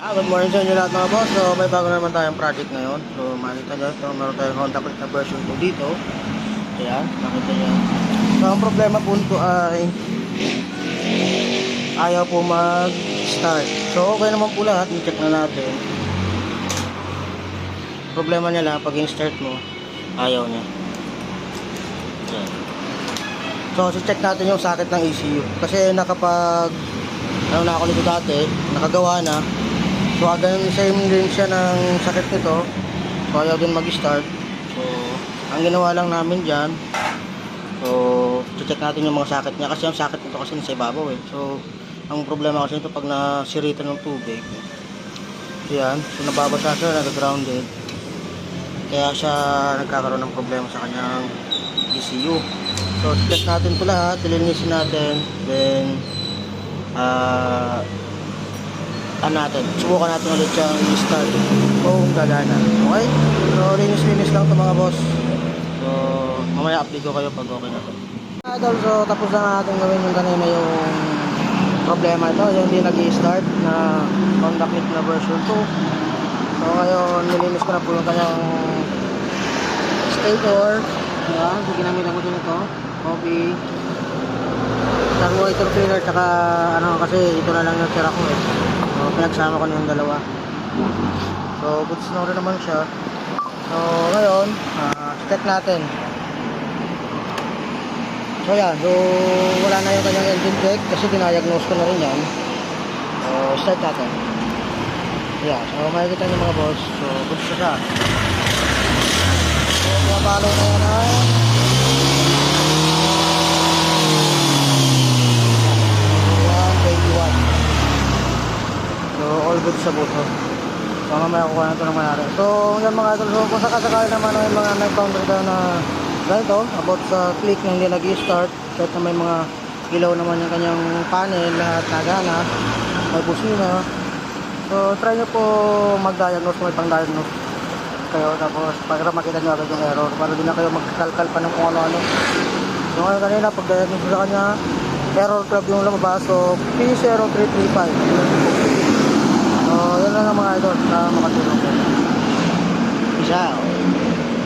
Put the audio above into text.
Good morning sa inyo lahat mga boss. So may bago na naman tayong project ngayon. So makikita nyo, so meron tayong Honda Click na version 2 dito. Ayan, makita nyo. So ang problema po nito ay ayaw po mag-start. So okay naman po lahat, i-check na natin. Problema niya lang, pag in-start mo, ayaw niya. Ayan. So check natin yung socket ng ECU. Kasi nakapag na ako nito dati, nakagawa na. So ganun same din siya ng sakit nito. So ayaw din mag-start. So ang ginawa lang namin dyan, so check natin yung mga socket niya. Kasi yung socket nito kasi nasa ibabaw eh. So ang problema kasi nito pag nasiritan ng tubig, yan, so nababasa siya, nag-grounded. Kaya siya nagkakaroon ng problema sa kanyang ECU. So check natin ito lahat, lilinisin natin. Then subukan natin ulit siyang i-start kung gagana. Okay? So linis-linis lang ito mga boss. So mamaya update ko kayo pag okay na ito. So tapos na natin gawin yung kanina yung problema ito, yung hindi nag-i-start na Honda Click na version 2. So ngayon nilinis ko na po yung kanyang stator. Diba? So ginamitan ko din ito, copy water cleaner, tsaka ano, kasi ito na lang yung tira ko eh. So pinagsama ko na yung dalawa. So goods na rin naman siya. So ngayon check natin. So yan, so wala na yung kanyang engine check kasi dinadiagnose ko na rin yan. So start natin. Yan, so makikita nyo mga boss. So goods na siya. So mabalo na yan ay all good sa buto. So mamaya kukuha na ito ng manari. So yan mga idol, so kung sakasakali naman yung mga nag-counter tayo na ganito about sa click na hindi nag-i-start, kahit na may mga ilaw naman yung kanyang panel, lahat nagana, may busina. So try nyo po mag-diagnose, may pang-diagnose kayo, tapos para makita nyo agad yung error, para din na kayo magkalkal pa ng kung ano-ano. So ngayon kanina pag-diagnose sa kanya, error club yung lumabas, so P0335. So, yun lang ang mga idol na makatulong ko. Peace out.